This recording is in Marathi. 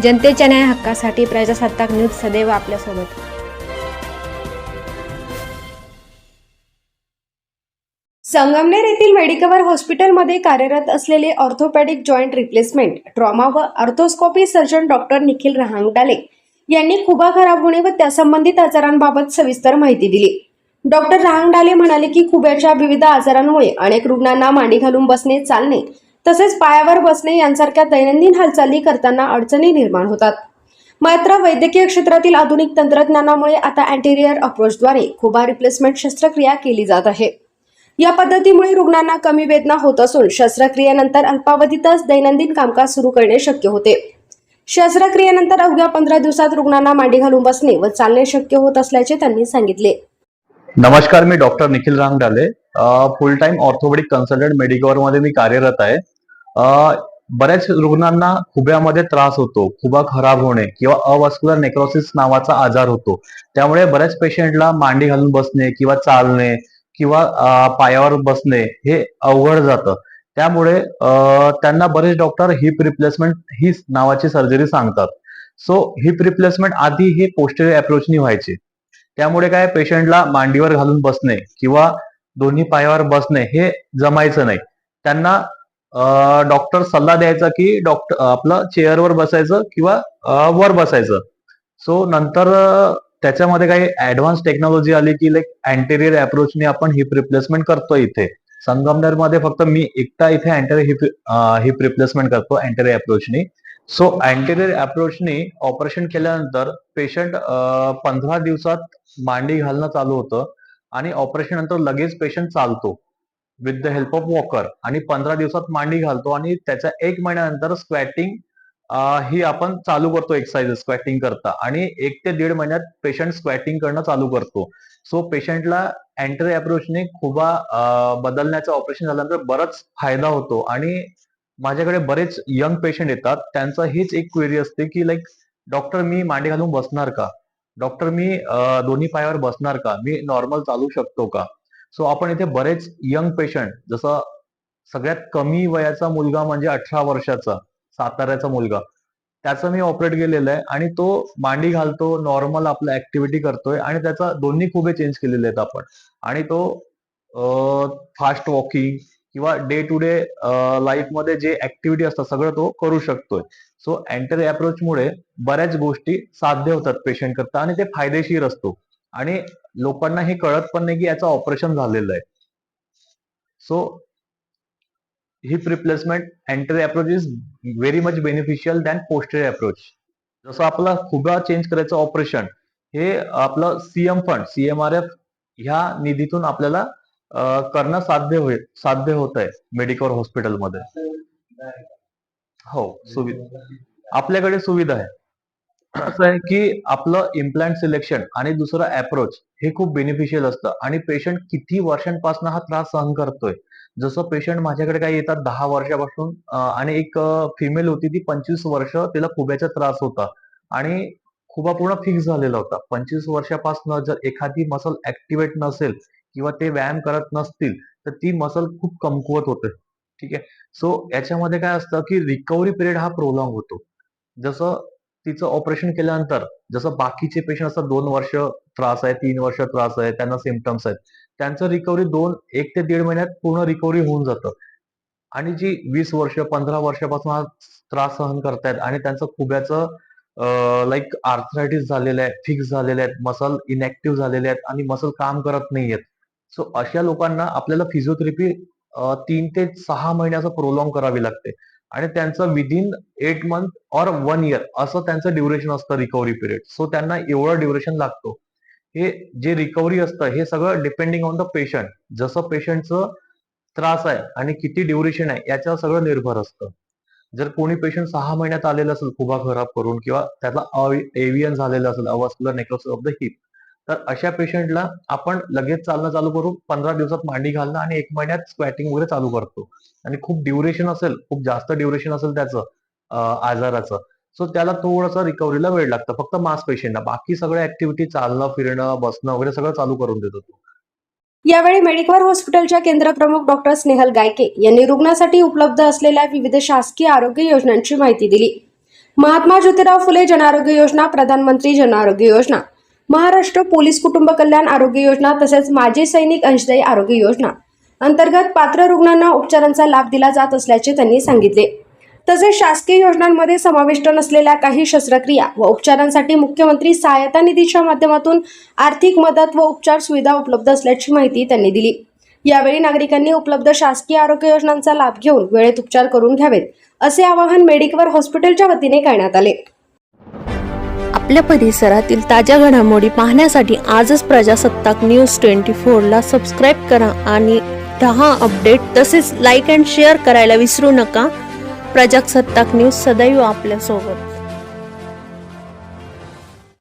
जनतेच्या न्याय हक्कासाठी प्रजासत्ताक न्यूज सदैव आपल्यासोबत। संगमनेर येथील मेडिकवर हॉस्पिटलमध्ये कार्यरत असलेले ऑर्थोपेडिक जॉइंट रिप्लेसमेंट, ट्रॉमा व arthroscopy surgeon doctor Nikhil Rahangdale यांनी खुबा खराब होणे व त्यासंबंधित आजारांबाबत सविस्तर माहिती दिली। डॉक्टर रहांगडाले म्हणाले की खुब्याच्या विविध आजारांमुळे अनेक रुग्णांना मांडी घालून बसणे, चालणे तसेच पायावर बसणे यांसारख्या दैनंदिन हालचाली करताना अडचणी निर्माण होतात। मात्र वैद्यकीय क्षेत्रातील आधुनिक तंत्रज्ञानामुळे आता अँटेरियर अप्रोचद्वारे खुबा रिप्लेसमेंट शस्त्रक्रिया केली जात आहे। या पद्धतीमुळे रुग्णांना कमी वेदना होत असून शस्त्रक्रियेनंतर अल्पावधीतच दैनंदिन कामकाज सुरू करणे शक्य होते। शस्त्रक्रियेनंतर अवघ्या 15 दिवसात रुग्णांना मांडी घालून बसणे व चालणे शक्य होत असल्याचे त्यांनी सांगितले। नमस्कार, मी doctor Nikhil Rahangdale, full time orthopaedic consultant Medicover मध्ये मी कार्यरत आहे। बऱ्याच रुग्णांना खुब्यामध्ये त्रास होतो, खुबा खराब होणे किंवा अवास्क्युलर नेक्रोसिस नावाचा आजार होतो। त्यामुळे बऱ्याच पेशंटला मांडी घालून बसणे किंवा चालणे किंवा पायावर बसणे हे अवघड जातं। त्यामुळे त्यांना बरेच डॉक्टर हिप रिप्लेसमेंट ही नावाची सर्जरी सांगतात। सो हिप रिप्लेसमेंट आधी हे पोस्टेरियर अप्रोचनी व्हायचे। त्यामुळे काय, पेशंटला मांडीवर घालून बसणे किंवा दोन्ही पायावर बसणे हे जमायचं नाही। त्यांना डॉक्टर सल्ला द्यायचा की डॉक्टर आपलं चेअरवर बसायचं किंवा वर बसायचं। सो नंतर त्याच्यामध्ये काही ऍडव्हान्स टेक्नॉलॉजी आली की लाईक अँटेरियर अप्रोचने आपण हिप रिप्लेसमेंट करतोय। इथे संगमनेर मध्ये फक्त मी एकटा इथे अँटेरियर हिप रिप्लेसमेंट करतो अँटेरियर अप्रोचनी। सो अँटेरियर अप्रोचनी ऑपरेशन केल्यानंतर पेशंट 15 दिवसात मांडी घालणं चालू होतं आणि ऑपरेशन नंतर लगेच पेशंट चालतो with the help of walker आणि 15 दिवसात मांडी घालतो आणि त्याच्या 1 महिन्यानंतर स्क्वॅटिंग ही आपण चालू करतो, एक्सरसाइज स्क्वॅटिंग करता आणि 1 ते 1.5 महिन्यात पेशंट स्क्वॅटिंग करणं चालू करतो। सो पेशंटला अँटेरियर अप्रोचने खुबा बदलण्याचं ऑपरेशन झाल्यानंतर बराच फायदा होतो आणि माझ्याकडे बरेच यंग पेशंट येतात। त्यांचं हीच एक क्वेरी असते की लाईक डॉक्टर मी मांडी घालून बसणार का, डॉक्टर मी दोन्ही पायावर बसणार का, मी नॉर्मल चालू शकतो का। सो आपण इथे बरेच यंग पेशंट, जसं सगळ्यात कमी वयाचा मुलगा म्हणजे 18 वर्षाचा साताऱ्याचा मुलगा, त्याचं मी ऑपरेट केलेलं आहे आणि तो मांडी घालतो, नॉर्मल आपलं ऍक्टिव्हिटी करतोय आणि त्याचा दोन्ही खुबे चेंज केलेले आहेत आपण आणि तो फास्ट वॉकिंग किंवा डे टू डे लाईफ मध्ये जे ऍक्टिव्हिटी असतात सगळं तो करू शकतोय। सो अँटेरियर अप्रोच मुळे बऱ्याच गोष्टी साध्य होतात पेशंट करता आणि ते फायदेशीर असतो आणि लोकांना हे कळत पण नाही की याचं ऑपरेशन झालेलं आहे। So heap replacement anterior approach is very much beneficial than posterior approach. जसं आपला खुबा चेंज करायचं ऑपरेशन हे आपलं सीएम फंड CMRF ह्या निधीतून आपल्याला करणं साध्य होत आहे मेडिकवर हॉस्पिटलमध्ये। हो, सुविधा आपल्याकडे सुविधा आहे। असं आहे की आपलं इम्प्लांट सिलेक्शन आणि दुसरं अप्रोच हे खूप बेनिफिशियल असतं आणि पेशंट किती वर्षांपासून हा त्रास सहन करतोय। जसं पेशंट माझ्याकडे काय येतात 10 वर्षापासून आणि एक फिमेल होती, ती 25 वर्ष तिला खुब्याचा त्रास होता आणि खुबा पूर्ण फिक्स झालेला होता। 25 वर्षापासून जर एखादी मसल ऍक्टिव्हेट नसेल किंवा ते व्यायाम करत नसतील तर ती मसल खूप कमकुवत होते। ठीक आहे। सो याच्यामध्ये काय असतं की रिकव्हरी पिरियड हा प्रोलॉंग होतो। जसं तिचं ऑपरेशन केल्यानंतर जसं बाकीचे पेशंट असतात 2 वर्ष त्रास आहे, 3 वर्ष त्रास आहे, त्यांना सिम्पटम्स आहेत, त्यांचं रिकव्हरी 1 ते 1.5 महिन्यात पूर्ण रिकव्हरी होऊन जातं आणि जी 20 वर्ष 15 वर्षापासून हा त्रास सहन करतायत आणि त्यांचं खुब्याचं लाईक आर्थरायटिस झालेलं आहे, फिक्स झालेले आहेत, मसल इनॅक्टिव्ह झालेले आहेत आणि मसल काम करत नाहीयेत। सो अशा लोकांना आपल्याला फिजिओथेरपी 3 ते 6 महिन्याचं प्रोलॉंग करावी लागते आणि त्यांचं विदिन 8 मंथ और 1 इयर असं त्यांचं ड्युरेशन असतं रिकव्हरी पिरियड। सो त्यांना एवढं ड्युरेशन लागतो। हे जे रिकव्हरी असतं हे सगळं डिपेंडिंग ऑन द पेशंट, जसं पेशंटचं त्रास आहे आणि किती ड्युरेशन आहे याच्यावर सगळं निर्भर असतं। जर कोणी पेशंट 6 महिन्यात आलेला असेल खुबा खराब करून किंवा त्याला एव्हियन झालेलं असेल, अवास्क्युलर नेक्रोसिस ऑफ द हिप, तर अशा पेशंटला आपण लगेच चालणं चालू करून 15 दिवसात मांडी घालणं आणि 1 महिन्यात स्क्वॅटिंग वगैरे चालू करतो आणि खूप ड्युरेशन असेल, खूप जास्त ड्युरेशन असेल त्याचं आजाराचं, सो त्याला थोडंसं रिकव्हरीला वेळ लागतं फक्त मांसपेशींना। बाकी सगळ्या ऍक्टिव्हिटी चालणं, फिरणं, बसणं वगैरे सगळं चालू करून देतो तो। यावेळी मेडिकवर हॉस्पिटलच्या केंद्रप्रमुख डॉक्टर स्नेहल गायके यांनी रुग्णासाठी उपलब्ध असलेल्या विविध शासकीय आरोग्य योजनांची माहिती दिली। महात्मा ज्योतिराव फुले जन आरोग्य योजना, प्रधानमंत्री जन आरोग्य योजना, महाराष्ट्र पोलीस कुटुंब कल्याण आरोग्य योजना तसेच माजी सैनिक अंशदायी आरोग्य योजना अंतर्गत पात्र रुग्णांना उपचारांचा लाभ दिला जात असल्याचे त्यांनी सांगितले. तसेच शासकीय योजनांमध्ये समाविष्ट नसलेल्या काही शस्त्रक्रिया व उपचारांसाठी मुख्यमंत्री सहायता निधीच्या माध्यमातून आर्थिक मदत व उपचार सुविधा उपलब्ध असल्याची माहिती त्यांनी दिली. यावेळी नागरिकांनी उपलब्ध शासकीय आरोग्य योजनांचा लाभ घेऊन वेळेत उपचार करून घ्यावेत असे आवाहन मेडिकवर हॉस्पिटलच्या वतीने करण्यात आले. आपल्या परिसरातील ताज्या घडामोडी पाहण्यासाठी आजच प्रजासत्ताक न्यूज 24 ला सबस्क्राईब करा आणि रहा अपडेट. तसेच लाईक अँड शेअर करायला विसरू नका. प्रजासत्ताक न्यूज सदैव आपल्या सोबत.